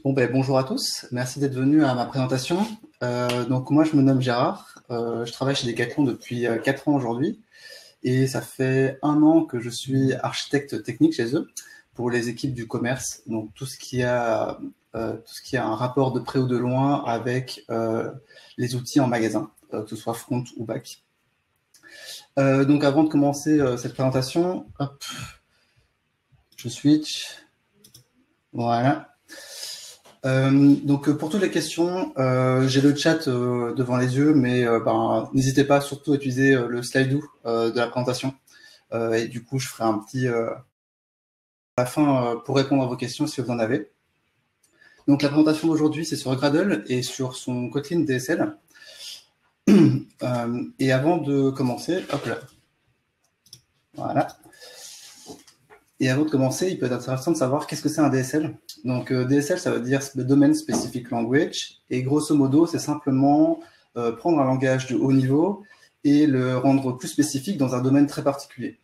Bon, bonjour à tous, merci d'être venus à ma présentation. Donc moi je me nomme Gérard, je travaille chez Decathlon depuis 4 ans aujourd'hui et ça fait 1 an que je suis architecte technique chez eux pour les équipes du commerce, donc tout ce qui a un rapport de près ou de loin avec les outils en magasin, que ce soit front ou back. Donc avant de commencer cette présentation, hop, je switch, voilà. Donc pour toutes les questions, j'ai le chat devant les yeux, mais n'hésitez pas surtout à utiliser le slide de la présentation. Et du coup, je ferai un petit à la fin pour répondre à vos questions si vous en avez. Donc la présentation d'aujourd'hui, c'est sur Gradle et sur son Kotlin DSL. Et avant de commencer, hop là, voilà. Et avant de commencer, il peut être intéressant de savoir qu'est-ce que c'est un DSL. Donc DSL, ça veut dire le Domain Specific Language. Et grosso modo, c'est simplement prendre un langage de haut niveau et le rendre plus spécifique dans un domaine très particulier.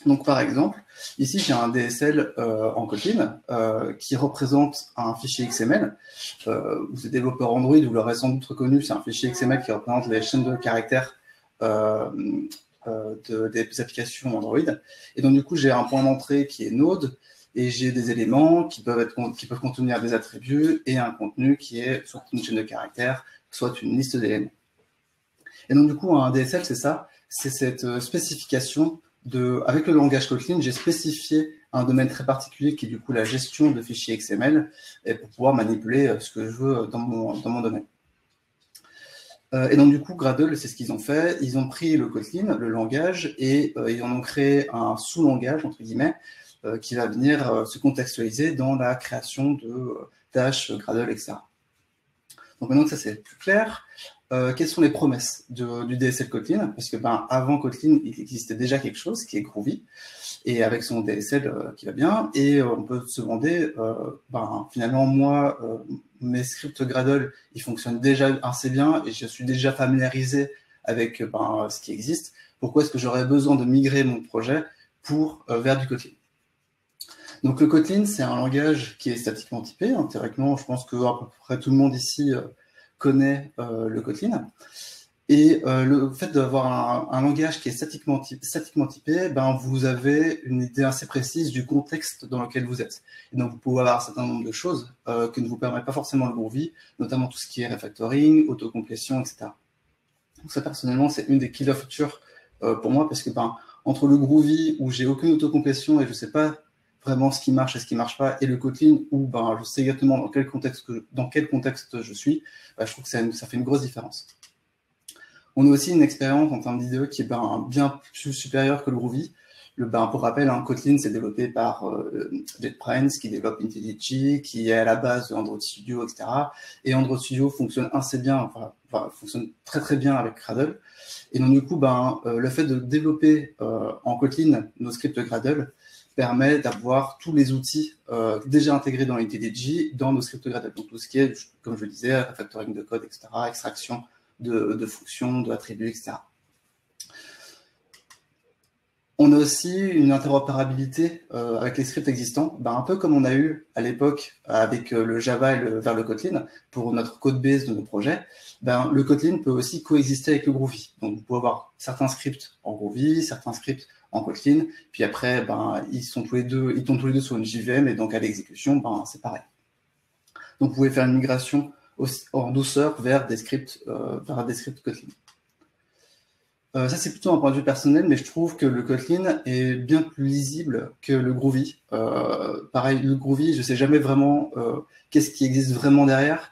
Donc par exemple, ici j'ai un DSL en Kotlin qui représente un fichier XML. Vous êtes développeur Android, vous l'aurez sans doute reconnu, c'est un fichier XML qui représente les chaînes de caractères des applications Android. Et donc, du coup, j'ai un point d'entrée qui est Node et j'ai des éléments qui peuvent contenir des attributs et un contenu qui est soit une chaîne de caractères, soit une liste d'éléments. Et donc, du coup, un DSL, c'est ça, c'est cette spécification avec le langage Kotlin, j'ai spécifié un domaine très particulier qui est du coup la gestion de fichiers XML et pour pouvoir manipuler ce que je veux dans mon domaine. Et donc, du coup, Gradle, c'est ce qu'ils ont fait. Ils ont pris le Kotlin, le langage, et ils en ont créé un sous-langage, entre guillemets, qui va venir se contextualiser dans la création de tâches, Gradle, etc. Donc, maintenant que ça, c'est plus clair, quelles sont les promesses du DSL Kotlin? Parce que avant Kotlin, il existait déjà quelque chose qui est Groovy, et avec son DSL qui va bien, et on peut se demander, finalement, moi, mes scripts Gradle, ils fonctionnent déjà assez bien, et je suis déjà familiarisé avec ce qui existe. Pourquoi est-ce que j'aurais besoin de migrer mon projet vers du Kotlin? Donc le Kotlin, c'est un langage qui est statiquement typé. Théoriquement, je pense que à peu près tout le monde ici connaît le Kotlin. Et le fait d'avoir un langage qui est statiquement typé, vous avez une idée assez précise du contexte dans lequel vous êtes. Et donc, vous pouvez avoir un certain nombre de choses que ne vous permet pas forcément le Groovy, notamment tout ce qui est refactoring, autocomplétion, etc. Donc ça, personnellement, c'est une des killer features pour moi, parce que entre le Groovy, où j'ai aucune autocomplétion et je ne sais pas vraiment ce qui marche et ce qui ne marche pas, et le Kotlin, où je sais exactement dans quel contexte je suis, je trouve que ça fait une grosse différence. On a aussi une expérience en termes d'IDE qui est bien plus supérieure que le Groovy. Pour rappel, Kotlin s'est développé par JetBrains, qui développe IntelliJ, qui est à la base de Android Studio, etc. Et Android Studio fonctionne assez bien, fonctionne très très bien avec Gradle. Et donc du coup, le fait de développer en Kotlin nos scripts Gradle permet d'avoir tous les outils déjà intégrés dans IntelliJ dans nos scripts Gradle. Donc tout ce qui est, comme je le disais, refactoring de code, etc., extraction de fonctions, d'attributs, etc. On a aussi une interopérabilité avec les scripts existants, un peu comme on a eu à l'époque avec le Java vers le Kotlin pour notre code base de nos projets. Le Kotlin peut aussi coexister avec le Groovy. Donc, vous pouvez avoir certains scripts en Groovy, certains scripts en Kotlin, puis après, ils tombent tous les deux sur une JVM, et donc à l'exécution, c'est pareil. Donc, vous pouvez faire une migration en douceur vers des scripts Kotlin. Ça, c'est plutôt un point de vue personnel, mais je trouve que le Kotlin est bien plus lisible que le Groovy. Pareil, le Groovy, je ne sais jamais vraiment qu'est-ce qui existe vraiment derrière.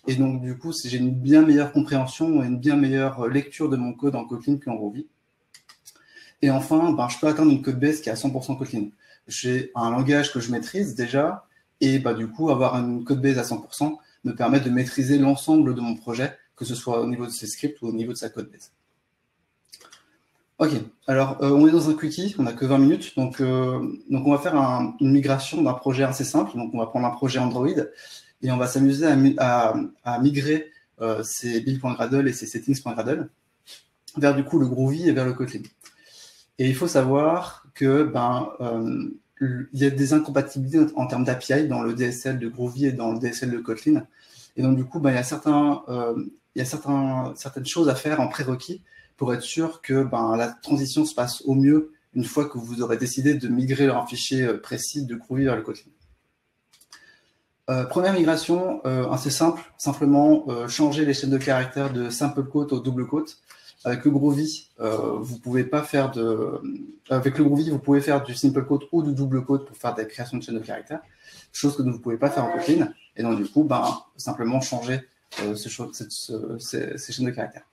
Et donc, du coup, j'ai une bien meilleure compréhension et une bien meilleure lecture de mon code en Kotlin qu'en Groovy. Et enfin, je peux atteindre une code base qui est à 100% Kotlin. J'ai un langage que je maîtrise déjà, et du coup, avoir une code base à 100% me permet de maîtriser l'ensemble de mon projet, que ce soit au niveau de ses scripts ou au niveau de sa code base. Ok, alors on est dans un quickie, on n'a que 20 minutes, donc on va faire une migration d'un projet assez simple. Donc on va prendre un projet Android et on va s'amuser à migrer ces build.gradle et ces settings.gradle vers du coup le Groovy et vers le Kotlin. Et il faut savoir que il y a des incompatibilités en termes d'API dans le DSL de Groovy et dans le DSL de Kotlin. Et donc, du coup, il y a certaines choses à faire en prérequis pour être sûr que la transition se passe au mieux une fois que vous aurez décidé de migrer un fichier précis de Groovy vers le Kotlin. Première migration, assez simple, simplement changer les chaînes de caractères de simple quote au double quote. Avec le Groovy, vous pouvez pas faire avec le Groovy, vous pouvez faire du simple quote ou du double quote pour faire des créations de chaînes de caractères, chose que vous ne pouvez pas faire en Kotlin. Et donc du coup, simplement changer ces chaînes de caractères.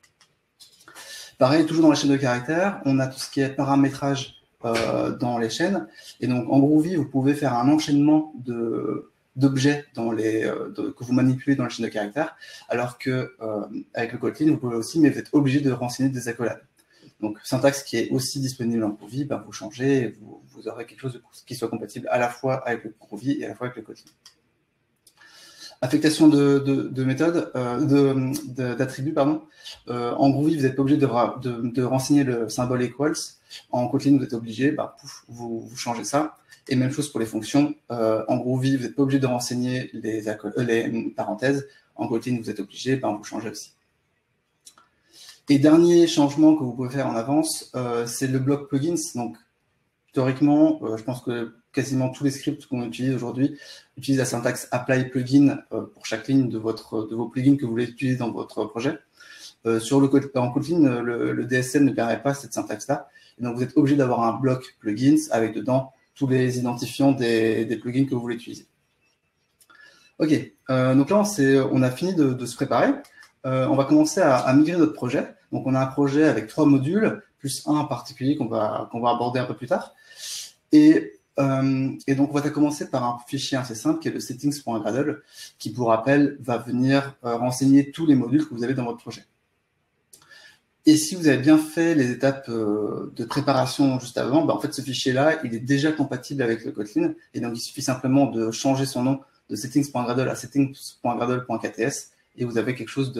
Pareil, toujours dans les chaînes de caractères, on a tout ce qui est paramétrage dans les chaînes. Et donc en Groovy, vous pouvez faire un enchaînement d'objets que vous manipulez dans la chaîne de caractères, alors que avec le Kotlin, vous pouvez aussi, mais vous êtes obligé de renseigner des accolades. Donc, syntaxe qui est aussi disponible en Groovy, vous changez, et vous aurez quelque chose qui soit compatible à la fois avec le Groovy et à la fois avec le Kotlin. Affectation de méthodes, d'attributs, pardon. En Groovy, vous n'êtes pas obligé de renseigner le symbole equals. En Kotlin, vous êtes obligé, vous changez ça. Et même chose pour les fonctions. En Groovy, vous n'êtes pas obligé de renseigner les parenthèses. En Kotlin, vous êtes obligé, vous changez aussi. Et dernier changement que vous pouvez faire en avance, c'est le bloc plugins. Donc, théoriquement, je pense que quasiment tous les scripts qu'on utilise aujourd'hui utilisent la syntaxe apply plugin pour chaque ligne de vos plugins que vous voulez utiliser dans votre projet. En Kotlin, le DSL ne permet pas cette syntaxe-là. Donc, vous êtes obligé d'avoir un bloc plugins avec dedans tous les identifiants des plugins que vous voulez utiliser. Ok, donc là, on a fini de se préparer. On va commencer à migrer notre projet. Donc, on a un projet avec 3 modules, plus un en particulier qu'on va aborder un peu plus tard. Et donc, on va commencer par un fichier assez simple qui est le settings.gradle, qui, pour rappel, va venir renseigner tous les modules que vous avez dans votre projet. Et si vous avez bien fait les étapes de préparation juste avant, en fait, ce fichier-là, il est déjà compatible avec le Kotlin. Et donc, il suffit simplement de changer son nom de settings.gradle à settings.gradle.kts et vous avez quelque chose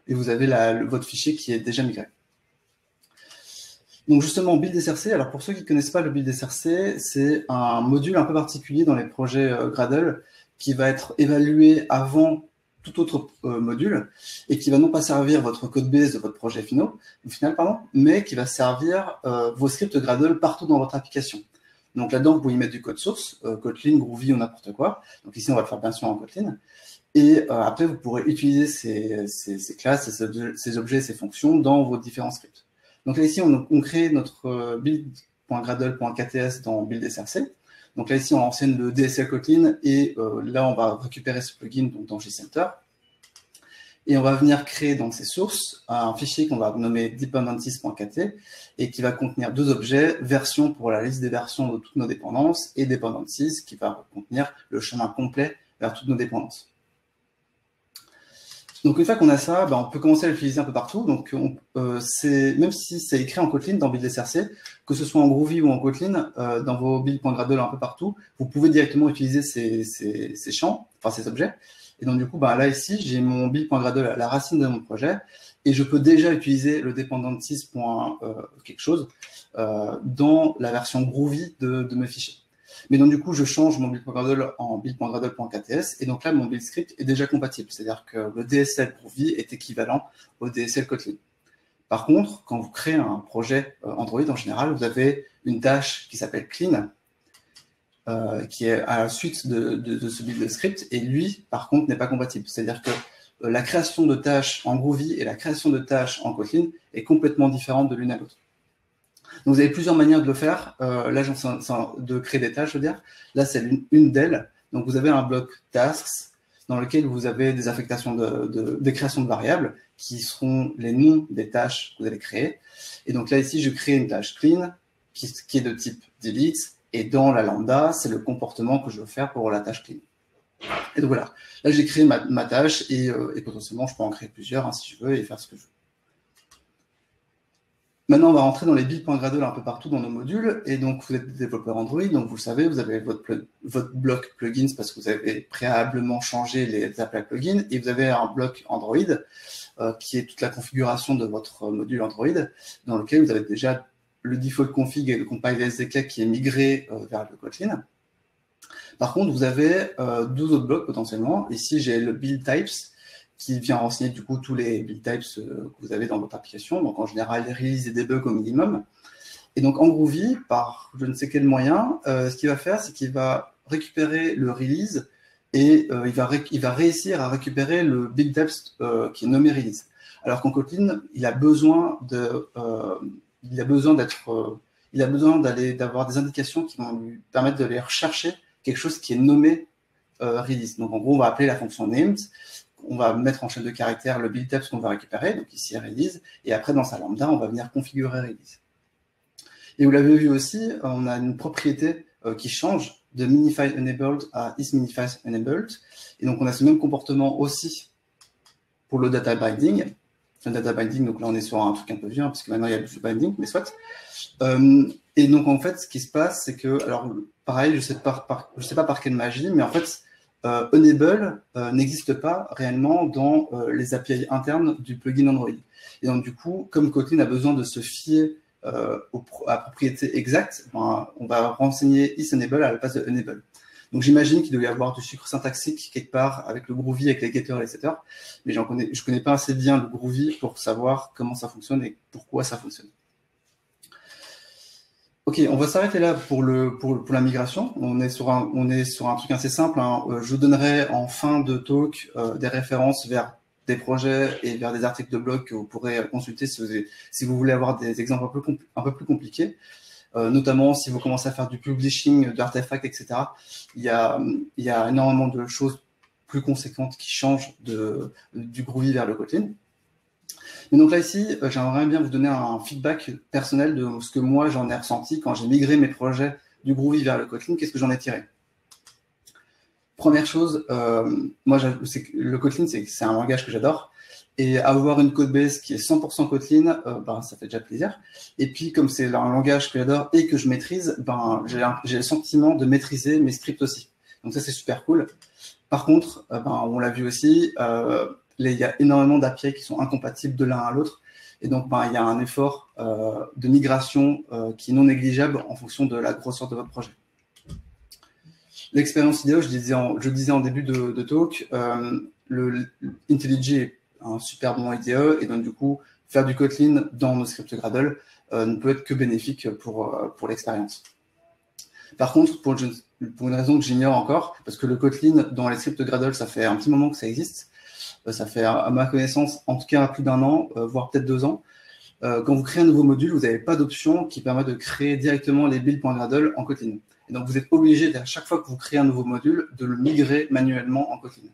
votre fichier qui est déjà migré. Donc, justement, build SRC. Alors, pour ceux qui ne connaissent pas le build SRC, c'est un module un peu particulier dans les projets Gradle qui va être évalué avant tout autre module et qui va non pas servir votre code base de votre projet final, mais qui va servir vos scripts Gradle partout dans votre application. Donc là-dedans, vous pouvez y mettre du code source, Kotlin, Groovy ou n'importe quoi. Donc ici, on va le faire bien sûr en Kotlin. Et après, vous pourrez utiliser ces classes, ces objets, ces fonctions dans vos différents scripts. Donc là, ici, on crée notre build.gradle.kts dans build SRC. Donc là, ici, on renseigne le DSL Kotlin et là, on va récupérer ce plugin donc, dans JCenter. Et on va venir créer dans ces sources un fichier qu'on va nommer dependencies.kt et qui va contenir 2 objets, version pour la liste des versions de toutes nos dépendances et dependencies qui va contenir le chemin complet vers toutes nos dépendances. Donc, une fois qu'on a ça, on peut commencer à l'utiliser un peu partout. Donc, même si c'est écrit en Kotlin dans build SRC, que ce soit en Groovy ou en Kotlin, dans vos build.gradle un peu partout, vous pouvez directement utiliser ces champs, enfin ces objets. Et donc, du coup, là, ici, j'ai mon build.gradle à la racine de mon projet et je peux déjà utiliser le dependencies. Quelque chose dans la version Groovy de mes fichiers. Mais donc, du coup, je change mon build.gradle en build.gradle.kts et donc là, mon build script est déjà compatible. C'est-à-dire que le DSL Groovy est équivalent au DSL Kotlin. Par contre, quand vous créez un projet Android, en général, vous avez une tâche qui s'appelle clean, qui est à la suite de ce build script, et lui, par contre, n'est pas compatible. C'est-à-dire que la création de tâches en Groovy et la création de tâches en Kotlin est complètement différente de l'une à l'autre. Donc, vous avez plusieurs manières de le faire. Là, de créer des tâches, je veux dire. Là, c'est une d'elles. Donc, vous avez un bloc tasks dans lequel vous avez des affectations des créations de variables qui seront les noms des tâches que vous allez créer. Et donc là, ici, je crée une tâche clean qui est de type delete. Et dans la lambda, c'est le comportement que je veux faire pour la tâche clean. Et donc voilà. Là, j'ai créé ma tâche et potentiellement, je peux en créer plusieurs si je veux et faire ce que je veux. Maintenant, on va rentrer dans les build.gradle un peu partout dans nos modules. Et donc, vous êtes développeur Android, donc vous le savez, vous avez votre bloc plugins parce que vous avez préalablement changé les applis plugins. Et vous avez un bloc Android qui est toute la configuration de votre module Android dans lequel vous avez déjà le default config et le compile SDK qui est migré vers le Kotlin. Par contre, vous avez 12 autres blocs potentiellement. Ici, j'ai le build types qui vient renseigner du coup tous les build types que vous avez dans votre application. Donc en général, release et debug au minimum. Et donc en Groovy, par je ne sais quel moyen, ce qu'il va faire, c'est qu'il va récupérer le release et il va réussir à récupérer le build types qui est nommé release. Alors qu'en Kotlin, il a besoin d'avoir des indications qui vont lui permettre d'aller rechercher quelque chose qui est nommé release. Donc en gros, on va appeler la fonction named, on va mettre en chaîne de caractères le build type qu'on va récupérer, donc ici release, et après dans sa lambda, on va venir configurer release. Et vous l'avez vu aussi, on a une propriété qui change de minify enabled à isMinify enabled, et donc on a ce même comportement aussi pour le data binding. Le data binding, donc là on est sur un truc un peu vieux, parce que maintenant il y a le binding, mais soit. Et donc en fait, ce qui se passe, c'est que, alors pareil, je sais pas par quelle magie, mais en fait, Enable n'existe pas réellement dans les API internes du plugin Android. Et donc du coup, comme Kotlin a besoin de se fier à la propriété exacte, ben, on va renseigner isEnable à la place de Enable. Donc j'imagine qu'il doit y avoir du sucre syntaxique quelque part avec le Groovy, avec les getters, etc. Mais je connais pas assez bien le Groovy pour savoir comment ça fonctionne et pourquoi ça fonctionne. Ok, on va s'arrêter là pour la migration. On est sur un truc assez simple, hein. Je vous donnerai en fin de talk des références vers des projets et vers des articles de blog que vous pourrez consulter si vous voulez avoir des exemples un peu plus compliqués. Notamment si vous commencez à faire du publishing d'artefacts, etc. Il y a énormément de choses plus conséquentes qui changent du Groovy vers le Kotlin. Mais donc là, ici, j'aimerais bien vous donner un feedback personnel de ce que moi, j'en ai ressenti quand j'ai migré mes projets du Groovy vers le Kotlin. Qu'est-ce que j'en ai tiré? Première chose, moi, le Kotlin, c'est un langage que j'adore. Et avoir une codebase qui est 100% Kotlin, ben, ça fait déjà plaisir. Et puis, comme c'est un langage que j'adore et que je maîtrise, ben, j'ai le sentiment de maîtriser mes scripts aussi. Donc ça, c'est super cool. Par contre, ben, on l'a vu aussi, il y a énormément d'API qui sont incompatibles de l'un à l'autre. Et donc, ben, il y a un effort de migration qui est non négligeable en fonction de la grosseur de votre projet. L'expérience IDEO, je disais en début de talk, le IntelliJ est un super bon IDE, et donc du coup, faire du Kotlin dans nos scripts Gradle ne peut être que bénéfique pour l'expérience. Par contre, pour une raison que j'ignore encore, parce que le Kotlin dans les scripts Gradle, ça fait un petit moment que ça existe, ça fait à ma connaissance en tout cas plus d'1 an, voire peut-être 2 ans. Quand vous créez un nouveau module, vous n'avez pas d'option qui permet de créer directement les builds.gradle en Kotlin. Et donc vous êtes obligé, à chaque fois que vous créez un nouveau module, de le migrer manuellement en Kotlin.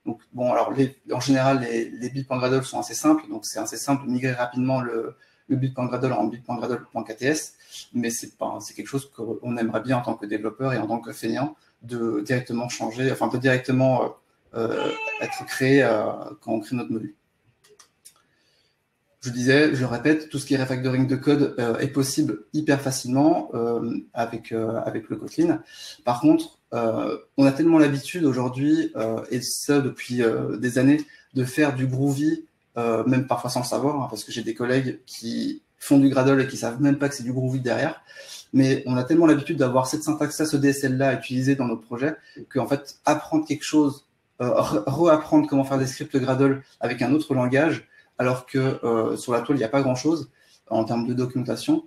Donc bon, alors en général, les builds.gradle sont assez simples, donc c'est assez simple de migrer rapidement le build.gradle en build.gradle.kts, mais c'est quelque chose qu'on aimerait bien en tant que développeur et en tant que feignant de directement changer, enfin de directement être créé quand on crée notre module. Je disais, je répète, tout ce qui est refactoring de code est possible hyper facilement avec le Kotlin. Par contre, on a tellement l'habitude aujourd'hui, et ça depuis des années, de faire du Groovy, même parfois sans le savoir, hein, parce que j'ai des collègues qui font du Gradle et qui savent même pas que c'est du Groovy derrière. Mais on a tellement l'habitude d'avoir cette syntaxe-là, ce DSL-là utilisé dans nos projets, qu'en fait, apprendre quelque chose, reapprendre comment faire des scripts Gradle avec un autre langage, alors que sur la toile, il n'y a pas grand-chose en termes de documentation,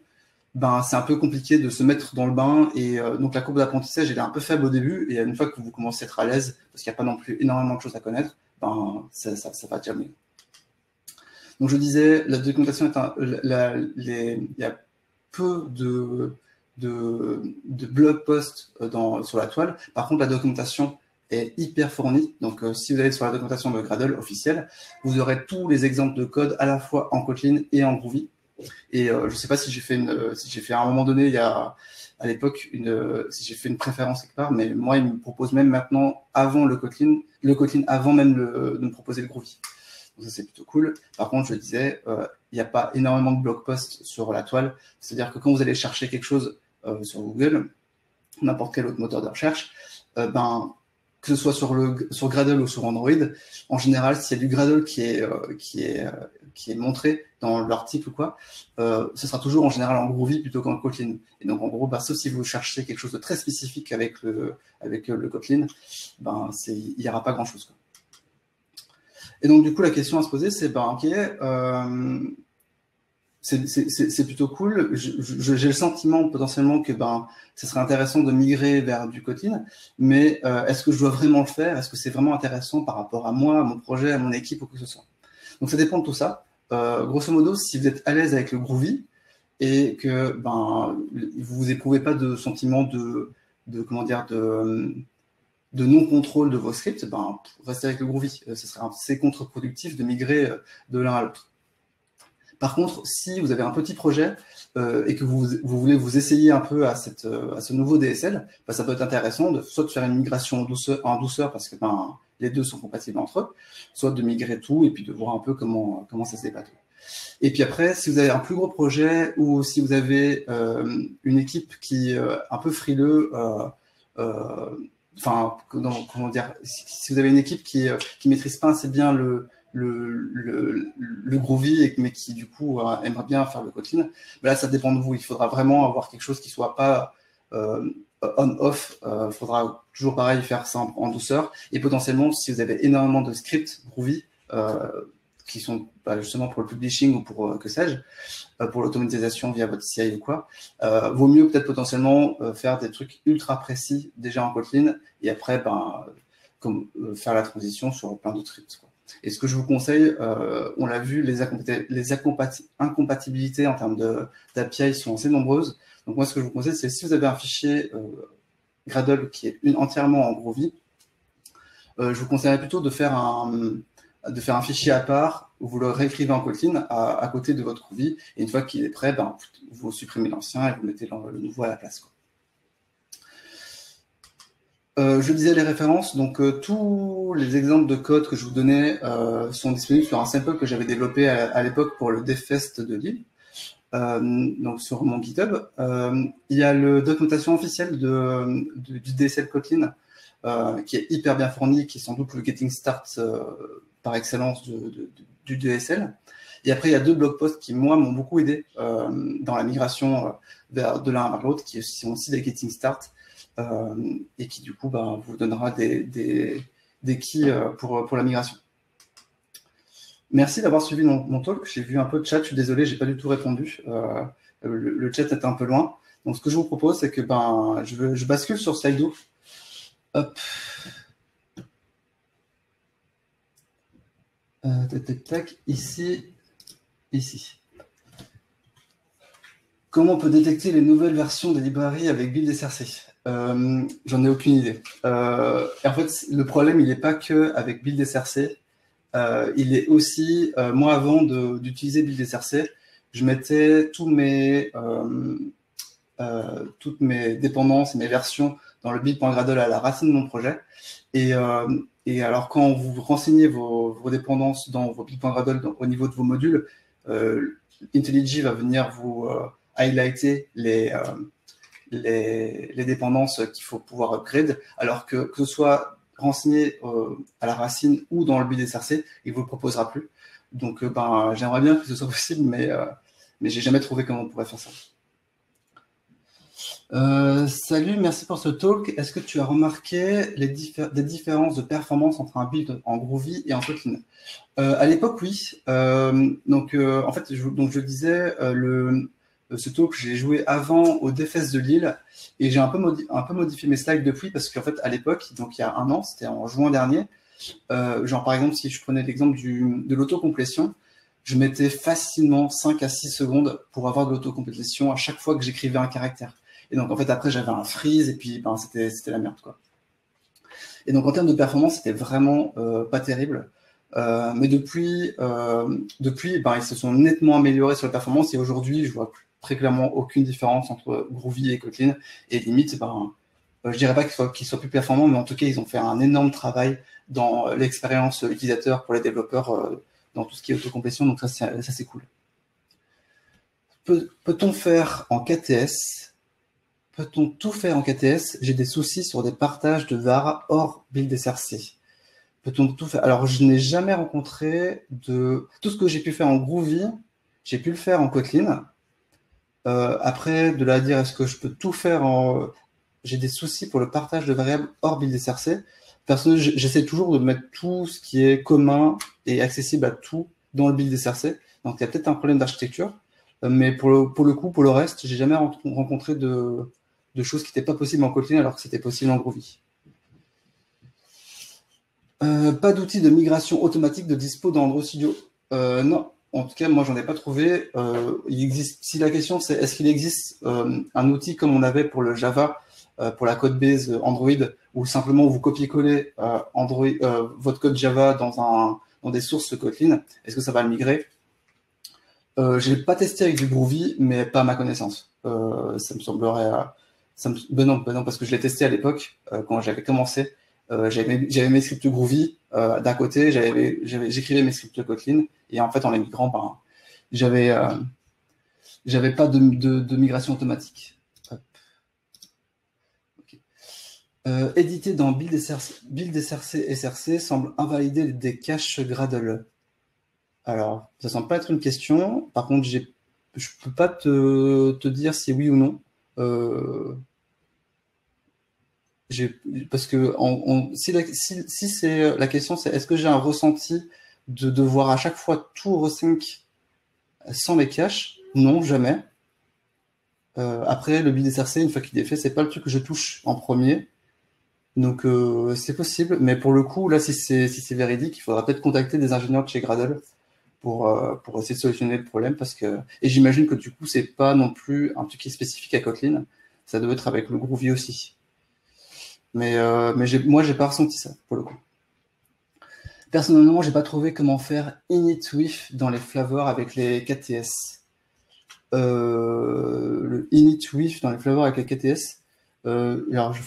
ben, c'est un peu compliqué de se mettre dans le bain. Et donc, la courbe d'apprentissage, elle est un peu faible au début. Et une fois que vous commencez à être à l'aise, parce qu'il n'y a pas non plus énormément de choses à connaître, ben, ça va déjà mieux. Donc, je disais, la documentation il y a peu de blog posts sur la toile. Par contre, la documentation est hyper fournie. Donc, si vous allez sur la documentation de Gradle officielle, vous aurez tous les exemples de code à la fois en Kotlin et en Groovy. Et je ne sais pas si j'ai fait à un moment donné, à l'époque, si j'ai fait une préférence quelque part, mais moi, il me propose même maintenant, avant le Kotlin avant même de me proposer le Groovy. Donc ça, c'est plutôt cool. Par contre, je disais, il n'y a pas énormément de blog posts sur la toile. C'est-à-dire que quand vous allez chercher quelque chose sur Google, n'importe quel autre moteur de recherche, ben, que ce soit sur Gradle ou sur Android, en général, s'il y a du Gradle qui est montré dans l'article ou quoi, ce sera toujours en général en Groovy plutôt qu'en Kotlin. Et donc en gros, sauf si vous cherchez quelque chose de très spécifique avec le Kotlin, il n'y aura pas grand-chose, quoi. Et donc du coup, la question à se poser, c'est ok, c'est plutôt cool. J'ai le sentiment potentiellement que ce serait intéressant de migrer vers du Kotlin, mais est-ce que je dois vraiment le faire? Est-ce que c'est vraiment intéressant par rapport à moi, à mon projet, à mon équipe ou quoi que ce soit? Donc ça dépend de tout ça. Grosso modo, si vous êtes à l'aise avec le Groovy et que vous éprouvez pas de sentiment de non-contrôle de vos scripts, restez avec le Groovy. Ce serait assez contre-productif de migrer de l'un à l'autre. Par contre, si vous avez un petit projet et que vous voulez vous essayer un peu à ce nouveau DSL, ça peut être intéressant soit de faire une migration en douceur parce que les deux sont compatibles entre eux, soit de migrer tout et puis de voir un peu comment ça se dépatouille. Et puis après, si vous avez un plus gros projet ou si vous avez une équipe qui est un peu frileux, comment dire, si vous avez une équipe qui maîtrise pas assez bien le Groovy, mais qui du coup aimerait bien faire le Kotlin, là ça dépend de vous. Il faudra vraiment avoir quelque chose qui soit pas on-off. Il faudra toujours pareil faire ça en douceur. Et potentiellement, si vous avez énormément de scripts Groovy qui sont justement pour le publishing ou pour que sais-je, pour l'automatisation via votre CI ou quoi, vaut mieux peut-être potentiellement faire des trucs ultra précis déjà en Kotlin et après faire la transition sur plein d'autres scripts, quoi. Et ce que je vous conseille, on l'a vu, les incompatibilités en termes d'API sont assez nombreuses. Donc moi, ce que je vous conseille, c'est si vous avez un fichier Gradle qui est entièrement en Groovy, je vous conseillerais plutôt de faire un fichier à part où vous le réécrivez en Kotlin à côté de votre Groovy. Et une fois qu'il est prêt, vous supprimez l'ancien et vous mettez le nouveau à la place, quoi. Je disais les références, donc tous les exemples de code que je vous donnais sont disponibles sur un sample que j'avais développé à l'époque pour le DevFest de Lille, donc sur mon GitHub. Il y a la documentation officielle du DSL Kotlin qui est hyper bien fournie, qui est sans doute le Getting Start par excellence du DSL. Et après, il y a 2 blog posts qui, moi, m'ont beaucoup aidé dans la migration de l'un vers l'autre, qui sont aussi des Getting Start, et qui, du coup, vous donnera des keys pour la migration. Merci d'avoir suivi mon talk. J'ai vu un peu de chat, je suis désolé, j'ai pas du tout répondu. Le chat était un peu loin. Donc, ce que je vous propose, c'est que je bascule sur Slido. Hop. Tac, ici. Comment on peut détecter les nouvelles versions des librairies avec build SRC? J'en ai aucune idée. Et en fait, le problème, il n'est pas que avec build SRC. Il est aussi, moi, avant d'utiliser build SRC, je mettais toutes mes dépendances et mes versions dans le build.gradle à la racine de mon projet. Et alors, quand vous renseignez vos dépendances dans vos build.gradle au niveau de vos modules, IntelliJ va venir vous highlighter les dépendances qu'il faut pouvoir upgrade, alors que ce soit renseigné à la racine ou dans le build SRC, il ne vous le proposera plus. Donc, j'aimerais bien que ce soit possible, mais j'ai jamais trouvé comment on pourrait faire ça. Salut, merci pour ce talk. Est-ce que tu as remarqué des différences de performance entre un build en Groovy et en Kotlin? À l'époque, oui. En fait, je disais, ce talk, j'ai joué avant au DevFest de Lille et j'ai un peu modifié mes slides depuis parce qu'en fait, à l'époque, donc il y a un an, c'était en juin dernier, par exemple, si je prenais l'exemple de l'autocomplétion, je mettais facilement 5 à 6 secondes pour avoir de l'autocomplétion à chaque fois que j'écrivais un caractère. Et donc, en fait, après, j'avais un freeze et puis c'était la merde, quoi. Et donc, en termes de performance, c'était vraiment pas terrible. Mais depuis, ils se sont nettement améliorés sur la performance et aujourd'hui, je vois très clairement aucune différence entre Groovy et Kotlin. Et limite, je dirais pas qu'ils soient plus performants, mais en tout cas, ils ont fait un énorme travail dans l'expérience utilisateur pour les développeurs dans tout ce qui est autocomplétion. Donc ça c'est cool. Peut-on faire en KTS peut-on tout faire en KTS? J'ai des soucis sur des partages de var hors build SRC. Peut-on tout faire? Alors, je n'ai jamais rencontré de... Tout ce que j'ai pu faire en Groovy, j'ai pu le faire en Kotlin. Après, de là à dire, est-ce que je peux tout faire en... J'ai des soucis pour le partage de variables hors build SRC. Personnellement, j'essaie toujours de mettre tout ce qui est commun et accessible à tout dans le build SRC. Donc, il y a peut-être un problème d'architecture. Mais pour le coup, pour le reste, j'ai jamais rencontré de choses qui n'étaient pas possibles en Kotlin alors que c'était possible en Groovy. Pas d'outil de migration automatique de dispo dans Android Studio. Non, en tout cas, moi, j'en ai pas trouvé. Il existe. Si la question c'est est-ce qu'il existe un outil comme on avait pour le Java, pour la code base Android, où simplement vous copiez-collez votre code Java dans des sources Kotlin, est-ce que ça va le migrer? Je l'ai pas testé avec du Groovy, mais pas à ma connaissance. Ça me semblerait. Ben non, parce que je l'ai testé à l'époque quand j'avais commencé. J'avais mes scripts Groovy d'un côté, j'écrivais mes scripts Kotlin, et en fait en les migrant, ben, j'avais pas de migration automatique. Okay. Éditer dans build SRC semble invalider des caches Gradle. Alors, ça semble pas être une question. Par contre, je peux pas te dire si oui ou non. Parce que si c'est la question, c'est est-ce que j'ai un ressenti de devoir à chaque fois tout resync sans les caches? Non, jamais. Après, le build SRC, une fois qu'il est fait, c'est pas le truc que je touche en premier. Donc, c'est possible. Mais pour le coup, là, si c'est véridique, il faudra peut-être contacter des ingénieurs de chez Gradle pour essayer de solutionner le problème. Et j'imagine que du coup, c'est pas non plus un truc qui est spécifique à Kotlin. Ça doit être avec le Groovy aussi. Mais moi, j'ai pas ressenti ça, pour le coup. Personnellement, j'ai pas trouvé comment faire init-with dans les flavors avec les KTS. Le init-with dans les flavors avec les KTS. Alors, je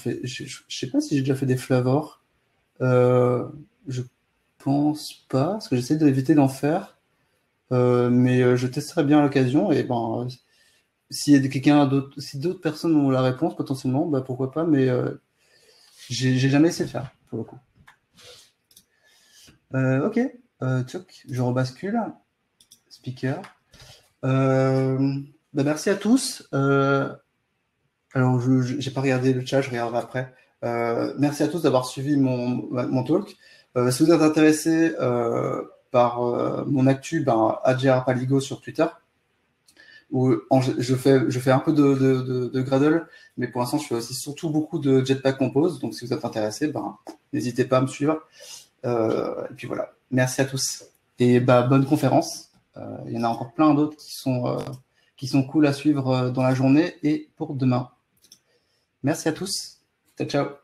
sais pas si j'ai déjà fait des flavors. Je pense pas, parce que j'essaie d'éviter d'en faire. Mais je testerai bien à l'occasion. Et ben, si d'autres personnes ont la réponse, potentiellement, bah, pourquoi pas, mais j'ai jamais essayé de faire, pour le coup. Ok, je rebascule. Speaker. Bah merci à tous. Alors, j'ai pas regardé le chat, je regarderai après. Merci à tous d'avoir suivi mon talk. Si vous êtes intéressé par mon actu, ben, @grpaligo sur Twitter, où je fais un peu de Gradle, mais pour l'instant, je fais aussi surtout beaucoup de Jetpack Compose. Donc, si vous êtes intéressé, ben, n'hésitez pas à me suivre. Et puis voilà. Merci à tous. Et bah, bonne conférence. Il y en a encore plein d'autres qui sont cool à suivre dans la journée et pour demain. Merci à tous. Ciao, ciao.